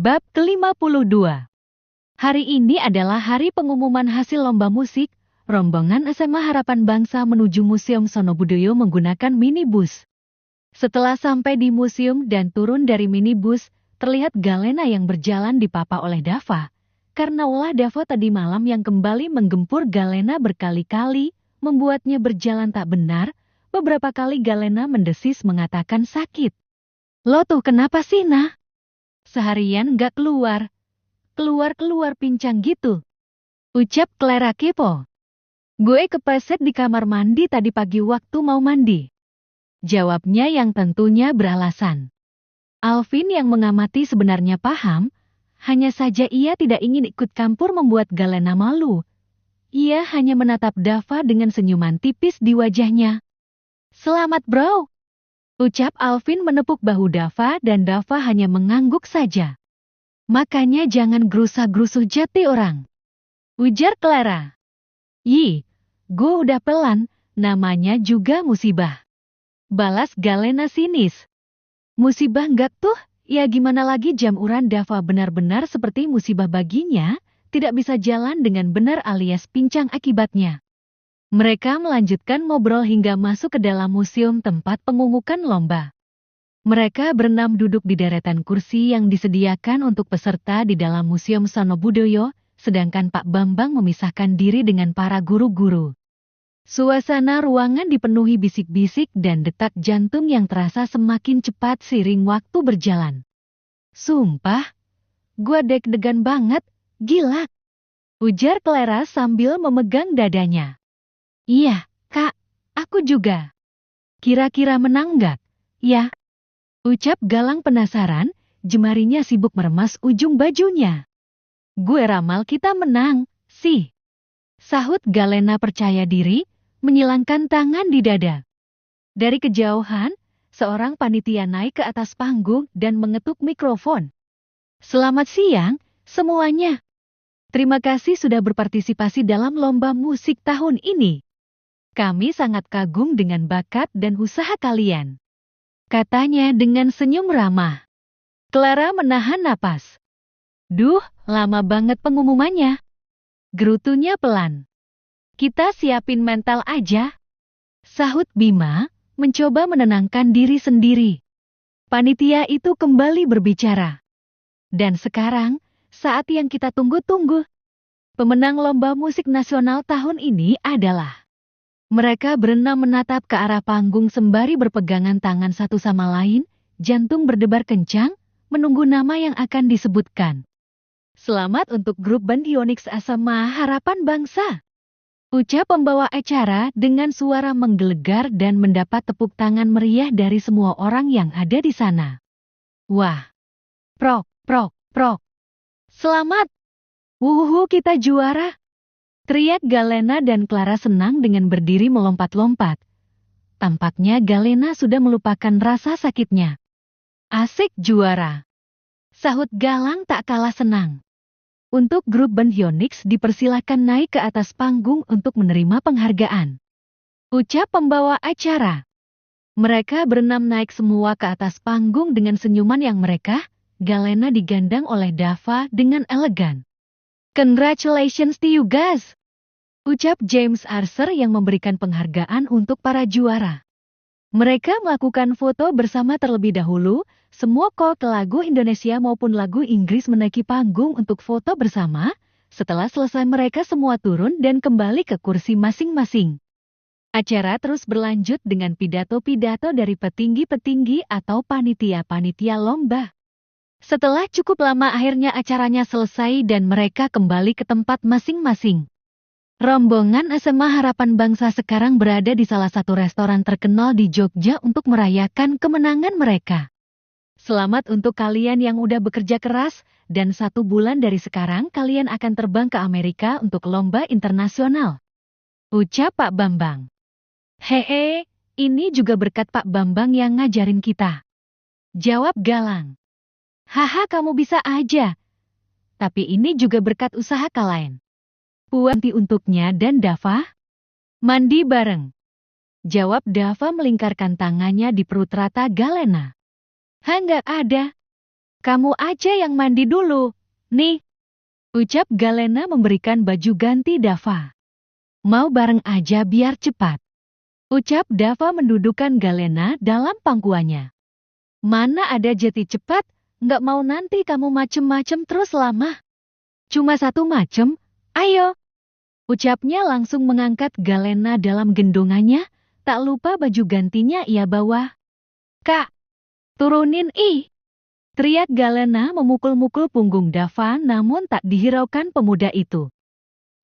Bab ke-52. Hari ini adalah hari pengumuman hasil lomba musik. Rombongan SMA Harapan Bangsa menuju Museum Sonobudoyo menggunakan minibus. Setelah sampai di museum dan turun dari minibus, terlihat Galena yang berjalan dipapa oleh Dava. Karena ulah Dava tadi malam yang kembali menggempur Galena berkali-kali, membuatnya berjalan tak benar. Beberapa kali Galena mendesis mengatakan sakit. "Lo tuh kenapa sih, Nah? Seharian gak keluar. Keluar-keluar pincang gitu," ucap Clara kepo. "Gue kepleset di kamar mandi tadi pagi waktu mau mandi," jawabnya yang tentunya beralasan. Alvin yang mengamati sebenarnya paham, hanya saja ia tidak ingin ikut campur membuat Galena malu. Ia hanya menatap Dava dengan senyuman tipis di wajahnya. "Selamat bro," ucap Alvin menepuk bahu Dava dan Dava hanya mengangguk saja. "Makanya jangan gerusa-gerusuh jati orang," ujar Clara. "Ih, gue udah pelan, namanya juga musibah," balas Galena sinis. "Musibah enggak tuh, ya gimana lagi jamuran Dava benar-benar seperti musibah baginya, tidak bisa jalan dengan benar alias pincang akibatnya." Mereka melanjutkan ngobrol hingga masuk ke dalam museum tempat pengumuman lomba. Mereka berenam duduk di deretan kursi yang disediakan untuk peserta di dalam Museum Sonobudoyo, sedangkan Pak Bambang memisahkan diri dengan para guru-guru. Suasana ruangan dipenuhi bisik-bisik dan detak jantung yang terasa semakin cepat seiring waktu berjalan. "Sumpah, gua deg-degan banget, gila," ujar Clara sambil memegang dadanya. "Iya, Kak, aku juga. Kira-kira menang nggak?" "Ya," ucap Galang penasaran, jemarinya sibuk meremas ujung bajunya. "Gue ramal kita menang, sih," sahut Galena percaya diri, menyilangkan tangan di dada. Dari kejauhan, seorang panitia naik ke atas panggung dan mengetuk mikrofon. "Selamat siang, semuanya. Terima kasih sudah berpartisipasi dalam lomba musik tahun ini. Kami sangat kagum dengan bakat dan usaha kalian," katanya dengan senyum ramah. Clara menahan napas. "Duh, lama banget pengumumannya," gerutunya pelan. "Kita siapin mental aja," sahut Bima, mencoba menenangkan diri sendiri. Panitia itu kembali berbicara. "Dan sekarang, saat yang kita tunggu-tunggu. Pemenang lomba musik nasional tahun ini adalah..." Mereka berenam menatap ke arah panggung sembari berpegangan tangan satu sama lain, jantung berdebar kencang, menunggu nama yang akan disebutkan. "Selamat untuk grup band Onyx SMA Harapan Bangsa," ucap pembawa acara dengan suara menggelegar dan mendapat tepuk tangan meriah dari semua orang yang ada di sana. "Wah, prok, prok, prok. Selamat. Wuhu, kita juara," teriak Galena dan Clara senang dengan berdiri melompat-lompat. Tampaknya Galena sudah melupakan rasa sakitnya. "Asik juara," sahut Galang tak kalah senang. Untuk grup band Onyx dipersilakan naik ke atas panggung untuk menerima penghargaan, ucap pembawa acara. Mereka berenam naik semua ke atas panggung dengan senyuman yang merekah. Galena digandang oleh Dava dengan elegan. "Congratulations to you guys," ucap James Archer yang memberikan penghargaan untuk para juara. Mereka melakukan foto bersama terlebih dahulu. Semua kok lagu Indonesia maupun lagu Inggris menaiki panggung untuk foto bersama. Setelah selesai mereka semua turun dan kembali ke kursi masing-masing. Acara terus berlanjut dengan pidato-pidato dari petinggi-petinggi atau panitia-panitia lomba. Setelah cukup lama akhirnya acaranya selesai dan mereka kembali ke tempat masing-masing. Rombongan SMA Harapan Bangsa sekarang berada di salah satu restoran terkenal di Jogja untuk merayakan kemenangan mereka. "Selamat untuk kalian yang udah bekerja keras, dan 1 bulan dari sekarang kalian akan terbang ke Amerika untuk lomba internasional," ucap Pak Bambang. "Hehe, ini juga berkat Pak Bambang yang ngajarin kita," jawab Galang. "Haha, kamu bisa aja. Tapi ini juga berkat usaha kalian." "Puanti untuknya dan Dava?" "Mandi bareng," jawab Dava melingkarkan tangannya di perut rata Galena. "Nggak ada. Kamu aja yang mandi dulu. Nih, ucap Galena memberikan baju ganti Dava. Mau bareng aja biar cepat. Ucap Dava mendudukkan Galena dalam pangkuannya. Mana ada jadi cepat, nggak mau nanti kamu macem-macem terus lama. Cuma satu macem, ayo. Ucapnya langsung mengangkat Galena dalam gendongannya, tak lupa baju gantinya ia bawa. Kak, turunin ih. Teriak Galena memukul-mukul punggung Dava namun tak dihiraukan pemuda itu.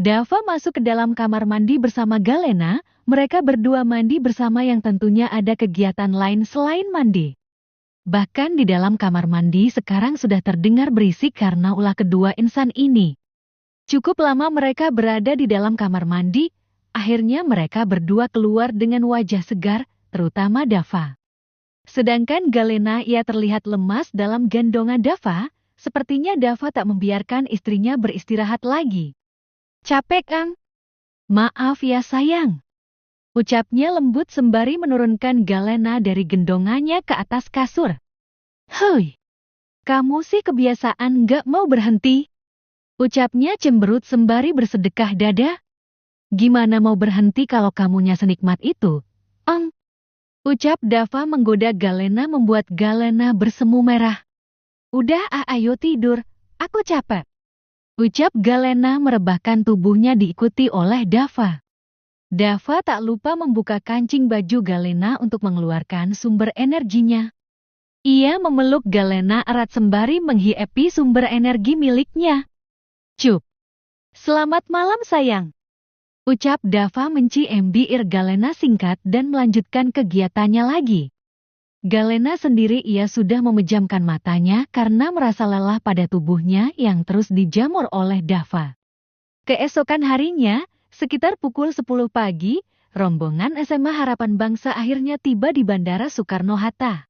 Dava masuk ke dalam kamar mandi bersama Galena, mereka berdua mandi bersama yang tentunya ada kegiatan lain selain mandi. Bahkan di dalam kamar mandi sekarang sudah terdengar berisik karena ulah kedua insan ini. Cukup lama mereka berada di dalam kamar mandi, akhirnya mereka berdua keluar dengan wajah segar, terutama Dava. Sedangkan Galena ia terlihat lemas dalam gendongan Dava, sepertinya Dava tak membiarkan istrinya beristirahat lagi. Capek, Kang? Maaf ya sayang. Ucapnya lembut sembari menurunkan Galena dari gendongannya ke atas kasur. Hei, kamu sih kebiasaan gak mau berhenti. Ucapnya cemberut sembari bersedekah dada. Gimana mau berhenti kalau kamunya senikmat itu? Ucap Dava menggoda Galena membuat Galena bersemu merah. Udah ayo tidur, aku capek. Ucap Galena merebahkan tubuhnya diikuti oleh Dava. Dava tak lupa membuka kancing baju Galena untuk mengeluarkan sumber energinya. Ia memeluk Galena erat sembari menghiepi sumber energi miliknya. Cup. Selamat malam sayang. Ucap Dava mencium-bibir Galena singkat dan melanjutkan kegiatannya lagi. Galena sendiri ia sudah memejamkan matanya karena merasa lelah pada tubuhnya yang terus dijamur oleh Dava. Keesokan harinya, sekitar pukul 10 pagi, rombongan SMA Harapan Bangsa akhirnya tiba di Bandara Soekarno-Hatta.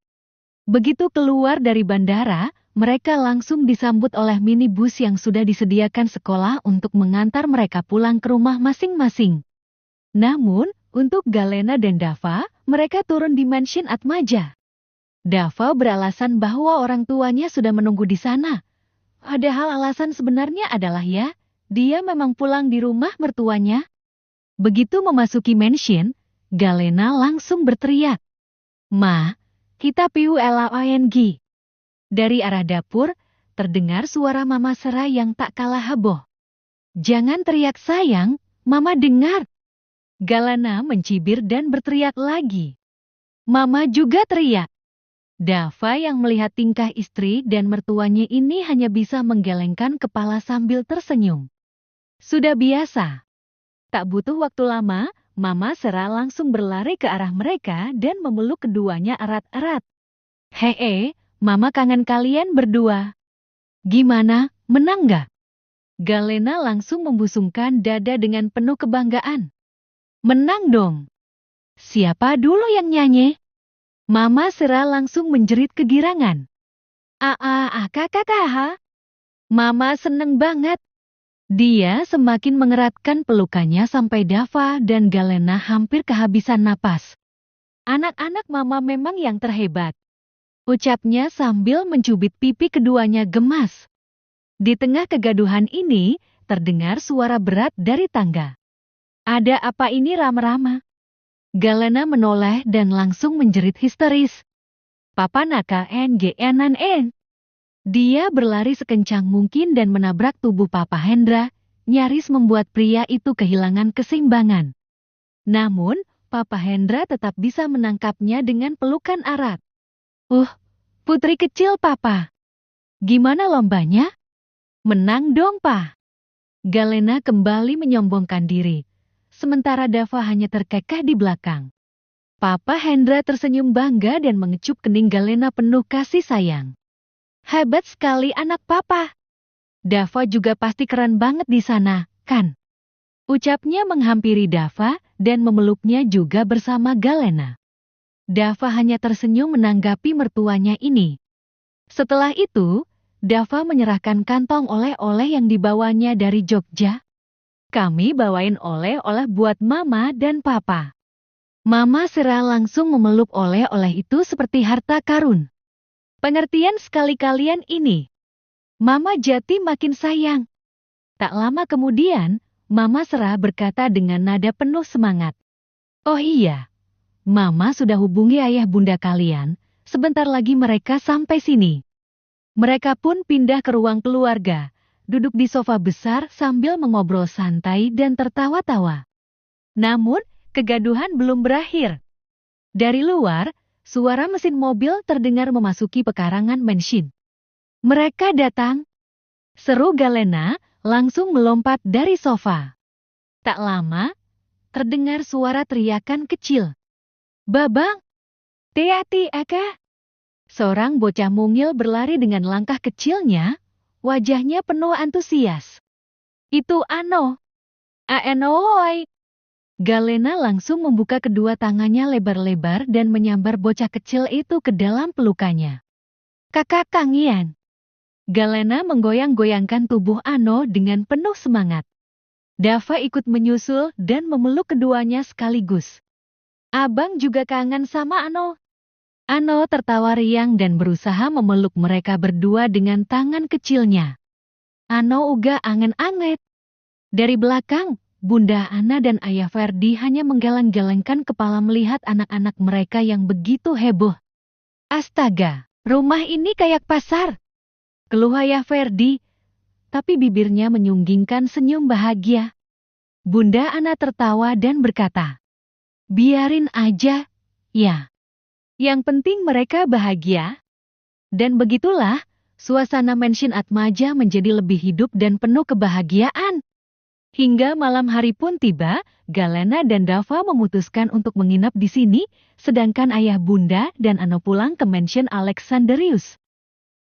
Begitu keluar dari bandara, mereka langsung disambut oleh minibus yang sudah disediakan sekolah untuk mengantar mereka pulang ke rumah masing-masing. Namun, untuk Galena dan Dava, mereka turun di mansion Atmaja. Dava beralasan bahwa orang tuanya sudah menunggu di sana. Padahal alasan sebenarnya adalah dia memang pulang di rumah mertuanya. Begitu memasuki mansion, Galena langsung berteriak. Ma, kita piu LANG. Dari arah dapur, terdengar suara Mama Sera yang tak kalah heboh. Jangan teriak sayang, Mama dengar. Galena mencibir dan berteriak lagi. Mama juga teriak. Dava yang melihat tingkah istri dan mertuanya ini hanya bisa menggelengkan kepala sambil tersenyum. Sudah biasa. Tak butuh waktu lama, Mama Sera langsung berlari ke arah mereka dan memeluk keduanya erat-erat. Hei, Mama kangen kalian berdua. Gimana, menang gak? Galena langsung membusungkan dada dengan penuh kebanggaan. Menang dong. Siapa dulu yang nyanyi? Mama Sera langsung menjerit kegirangan. Kakak. Mama seneng banget. Dia semakin mengeratkan pelukannya sampai Dava dan Galena hampir kehabisan napas. Anak-anak Mama memang yang terhebat. Ucapnya sambil mencubit pipi keduanya gemas. Di tengah kegaduhan ini, terdengar suara berat dari tangga. Ada apa ini rama-rama? Galena menoleh dan langsung menjerit histeris. Papa naka NGNN. Dia berlari sekencang mungkin dan menabrak tubuh Papa Hendra, nyaris membuat pria itu kehilangan keseimbangan. Namun, Papa Hendra tetap bisa menangkapnya dengan pelukan erat. Putri kecil Papa. Gimana lombanya? Menang dong, Pa. Galena kembali menyombongkan diri, sementara Dava hanya terkekeh di belakang. Papa Hendra tersenyum bangga dan mengecup kening Galena penuh kasih sayang. Hebat sekali anak Papa. Dava juga pasti keren banget di sana, kan? Ucapnya menghampiri Dava dan memeluknya juga bersama Galena. Dava hanya tersenyum menanggapi mertuanya ini. Setelah itu, Dava menyerahkan kantong oleh-oleh yang dibawanya dari Jogja. Kami bawain oleh-oleh buat Mama dan Papa. Mama Sera langsung memeluk oleh-oleh itu seperti harta karun. Pengertian sekali kalian ini. Mama Jati makin sayang. Tak lama kemudian, Mama Serah berkata dengan nada penuh semangat. Oh iya, Mama sudah hubungi ayah bunda kalian, sebentar lagi mereka sampai sini. Mereka pun pindah ke ruang keluarga, duduk di sofa besar sambil mengobrol santai dan tertawa-tawa. Namun, kegaduhan belum berakhir. Dari luar, suara mesin mobil terdengar memasuki pekarangan mansion. Mereka datang, seru Galena, langsung melompat dari sofa. Tak lama, terdengar suara teriakan kecil. Babang, Teati Aka. Seorang bocah mungil berlari dengan langkah kecilnya, wajahnya penuh antusias. Itu Ano. Aenoy. Galena langsung membuka kedua tangannya lebar-lebar dan menyambar bocah kecil itu ke dalam pelukannya. Kakak Kangian. Galena menggoyang-goyangkan tubuh Ano dengan penuh semangat. Dava ikut menyusul dan memeluk keduanya sekaligus. Abang juga kangen sama Ano. Ano tertawa riang dan berusaha memeluk mereka berdua dengan tangan kecilnya. Ano uga angen-anget. Dari belakang, Bunda Ana dan Ayah Ferdi hanya menggeleng-gelengkan kepala melihat anak-anak mereka yang begitu heboh. Astaga, rumah ini kayak pasar. Keluh Ayah Ferdi, tapi bibirnya menyunggingkan senyum bahagia. Bunda Ana tertawa dan berkata, biarin aja, ya. Yang penting mereka bahagia. Dan begitulah, suasana mansion Atmaja menjadi lebih hidup dan penuh kebahagiaan. Hingga malam hari pun tiba, Galena dan Dava memutuskan untuk menginap di sini, sedangkan ayah bunda dan Ano pulang ke mansion Alexandrius.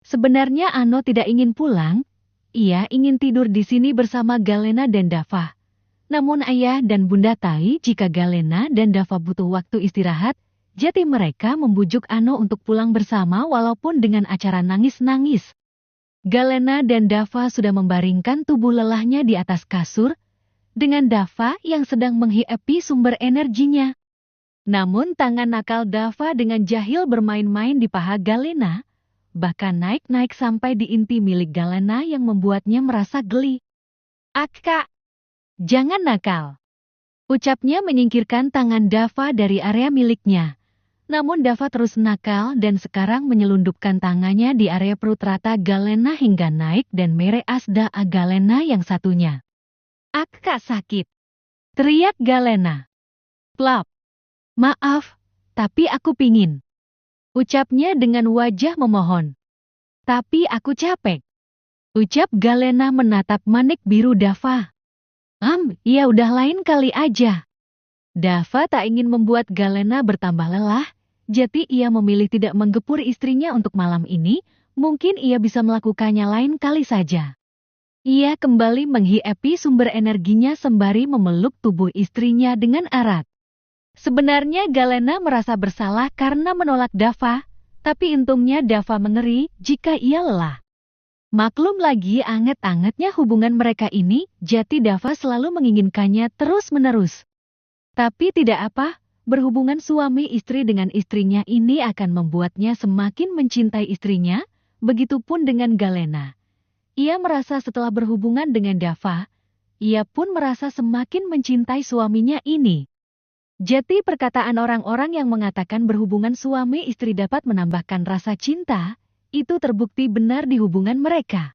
Sebenarnya Ano tidak ingin pulang, ia ingin tidur di sini bersama Galena dan Dava. Namun ayah dan bunda tahu jika Galena dan Dava butuh waktu istirahat, jadi mereka membujuk Ano untuk pulang bersama walaupun dengan acara nangis-nangis. Galena dan Dava sudah membaringkan tubuh lelahnya di atas kasur, dengan Dava yang sedang menghiapi sumber energinya. Namun tangan nakal Dava dengan jahil bermain-main di paha Galena, bahkan naik-naik sampai di inti milik Galena yang membuatnya merasa geli. Kak, jangan nakal. Ucapnya menyingkirkan tangan Dava dari area miliknya. Namun Dava terus nakal dan sekarang menyelundupkan tangannya di area perut rata Galena hingga naik dan mere asda Galena yang satunya. Kak sakit. Teriak Galena. Plap. Maaf, tapi aku pingin. Ucapnya dengan wajah memohon. Tapi aku capek. Ucap Galena menatap manik biru Dava. Ya udah lain kali aja. Dava tak ingin membuat Galena bertambah lelah, jadi ia memilih tidak menggepur istrinya untuk malam ini, mungkin ia bisa melakukannya lain kali saja. Ia kembali menghiapi sumber energinya sembari memeluk tubuh istrinya dengan erat. Sebenarnya Galena merasa bersalah karena menolak Dava, tapi untungnya Dava mengeri jika ia lelah. Maklum lagi anget-angetnya hubungan mereka ini, jadi Dava selalu menginginkannya terus-menerus. Tapi tidak apa, berhubungan suami istri dengan istrinya ini akan membuatnya semakin mencintai istrinya, begitupun dengan Galena. Ia merasa setelah berhubungan dengan Dava, ia pun merasa semakin mencintai suaminya ini. Jadi perkataan orang-orang yang mengatakan berhubungan suami istri dapat menambahkan rasa cinta, itu terbukti benar di hubungan mereka.